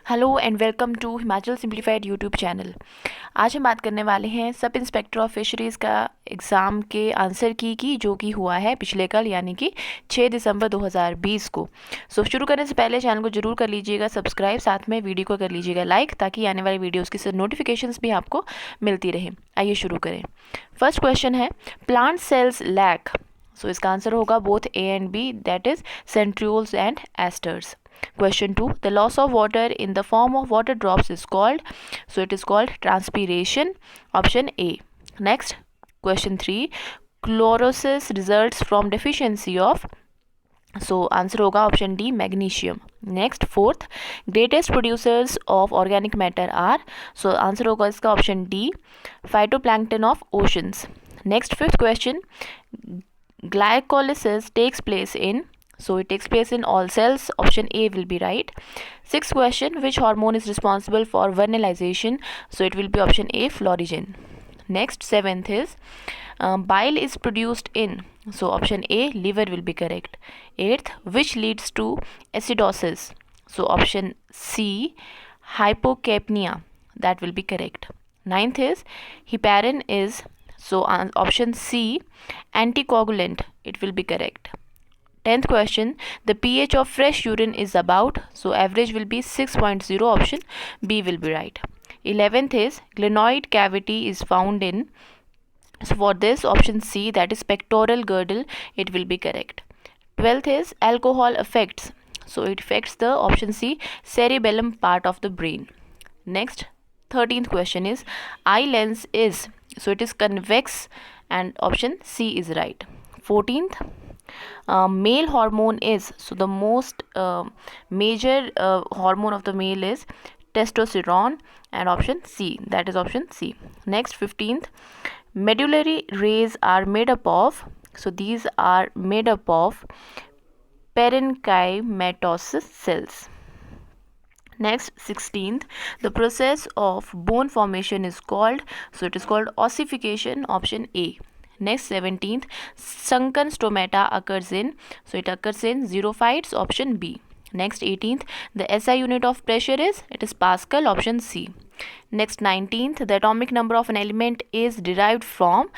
Hello and welcome to Himachal simplified YouTube channel. आज हम बात करने वाले हैं सब इंस्पेक्टर ऑफ फिशरीज़ का एग्ज़ाम के आंसर की जो कि हुआ है पिछले कल यानी कि 6 दिसंबर 2020 को। शुरू करने से पहले चैनल को जरूर कर लीजिएगा सब्सक्राइब, साथ में वीडियो को कर लीजिएगा लाइक, ताकि आने वाली वीडियोज़ की नोटिफिकेशंस भी आपको मिलती रहे। आइए शुरू करें। फर्स्ट क्वेश्चन है प्लांट सेल्स लैक। इसका आंसर होगा both A and B, that is centrioles and asters. Question 2. The loss of water in the form of water drops is called. It is called transpiration. Option A. Next. Question 3. Chlorosis results from deficiency of. Answer होगा option D, magnesium. Next, fourth. Greatest producers of organic matter are. Answer होगा इसका option D, phytoplankton of oceans. Next, fifth question. Glycolysis takes place in. It takes place in all cells. Option A will be right. Sixth question, which hormone is responsible for vernalization? It will be option A, florigen. Next, seventh is bile is produced in. Option A, liver will be correct. Eighth, which leads to acidosis? Option C, hypocapnia, that will be correct. Ninth is heparin is. Option C, anticoagulant, it will be correct. 10th question, the pH of fresh urine is about. Average will be 6.0. Option B will be right. 11th is glenoid cavity is found in. For this, option C, that is pectoral girdle, it will be correct. 12th is alcohol affects. It affects the option C, cerebellum part of the brain. Next, 13th question is eye lens is. It is convex and option C is right. 14th, male hormone is. The most major hormone of the male is testosterone, and option C, that is option C. Next, 15th, medullary rays are made up of. These are made up of parenchymatous cells. Next, 16th, the process of bone formation is called. It is called ossification, option A. Next, 17th, sunken stomata occurs in. It occurs in xerophytes, option B. Next, 18th, the SI unit of pressure is. It is Pascal, option C. Next, 19th, the atomic number of an element is derived from.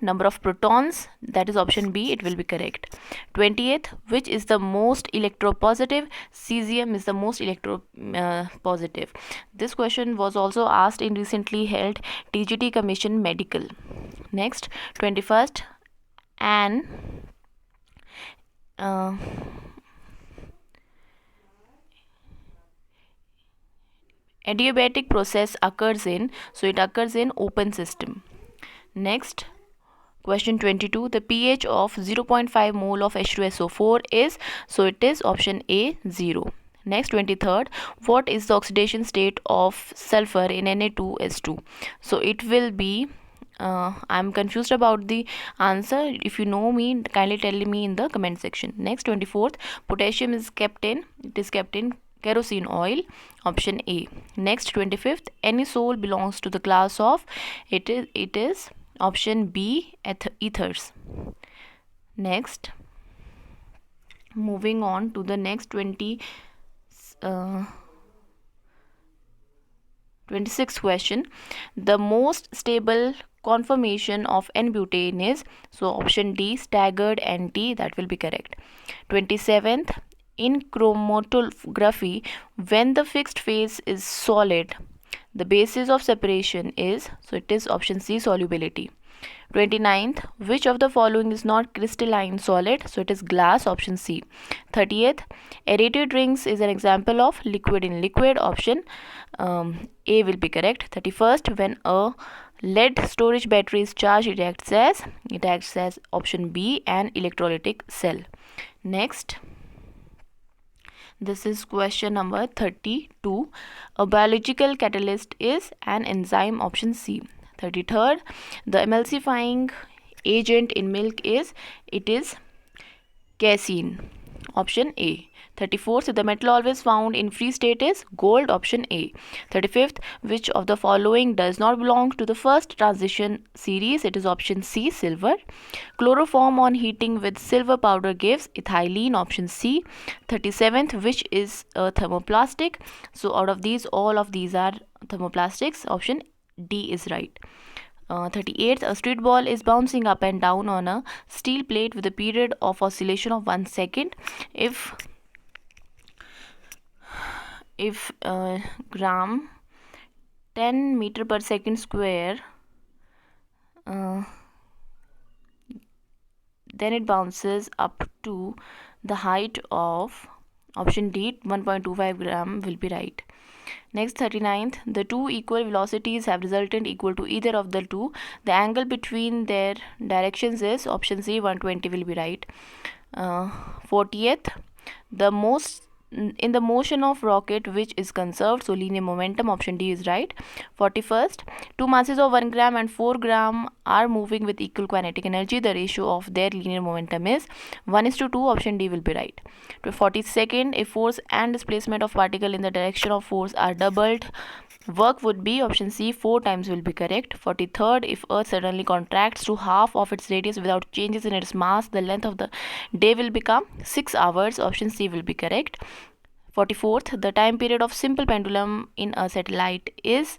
Number of protons, that is option B, it will be correct. 20th, which is the most electropositive? Cesium is the most electropositive. This question was also asked in recently held TGT Commission Medical. Next, 21st, adiabatic process occurs in. It occurs in open system. Next, question 22, the pH of 0.5 mole of H2SO4 is. It is option A, 0. Next, 23rd, what is the oxidation state of sulfur in Na2S2? It will be I'm confused about the answer. If you know me, kindly tell me in the comment section. Next, 24th, potassium is kept in. It is kept in kerosene oil, option A. Next, 25th, any soul belongs to the class of. It is option B, ethers. Next, moving on to the next 26th question, the most stable conformation of N-butane is. Option D, staggered NT, that will be correct. 27th, in chromatography, when the fixed phase is solid, the basis of separation is. It is option C, solubility. 29th, which of the following is not crystalline solid? It is glass, option C. 30th, aerated rings is an example of liquid in liquid, option A will be correct. 31st, when a lead storage battery is charged, it acts as option B, an electrolytic cell. Next, this is question number 32. A biological catalyst is an enzyme, option C. 33rd, the emulsifying agent in milk is. It is casein, option A. 34th, the metal always found in free state is gold, option A. 35th, which of the following does not belong to the first transition series? It is option C, silver. Chloroform on heating with silver powder gives ethylene, option C. 37th, which is a thermoplastic? So out of these, all of these are thermoplastics, option D is right. 38th, a street ball is bouncing up and down on a steel plate with a period of oscillation of 1 second. If gram 10 meter per second square, then it bounces up to the height of, option D, 1.25 gram will be right. Next, 39th, the two equal velocities have resultant equal to either of the two. The angle between their directions is, option C, 120 will be right. 40th, in the motion of rocket which is conserved, so linear momentum, option D is right. 41st, two masses of 1 gram and 4 gram are moving with equal kinetic energy. The ratio of their linear momentum is 1:2, option D will be right. 42nd, if force and displacement of particle in the direction of force are doubled, work would be, option C, 4 times will be correct. 43rd, if earth suddenly contracts to half of its radius without changes in its mass, the length of the day will become 6 hours, option C will be correct. 44th, the time period of simple pendulum in a satellite is,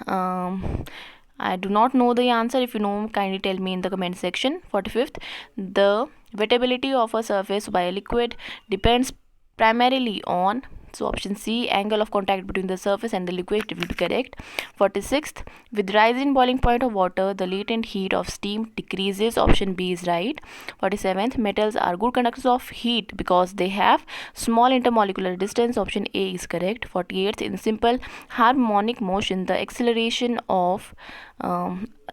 I do not know the answer. If you know, kindly tell me in the comment section. 45th, the wettability of a surface by a liquid depends primarily on, so option C, angle of contact between the surface and the liquid will be correct. 46th, with rise in boiling point of water, the latent heat of steam decreases, option B is right. 47th, metals are good conductors of heat because they have small intermolecular distance, option A is correct. 48th, in simple harmonic motion, the acceleration of,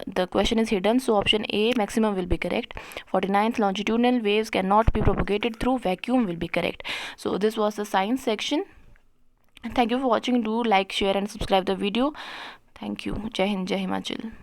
the question is hidden, so option A, maximum will be correct. 49th, longitudinal waves cannot be propagated through vacuum will be correct. So this was the science section. Thank you for watching. Do like, share and subscribe the video. Thank you. Jai Hind, Jai Himachal.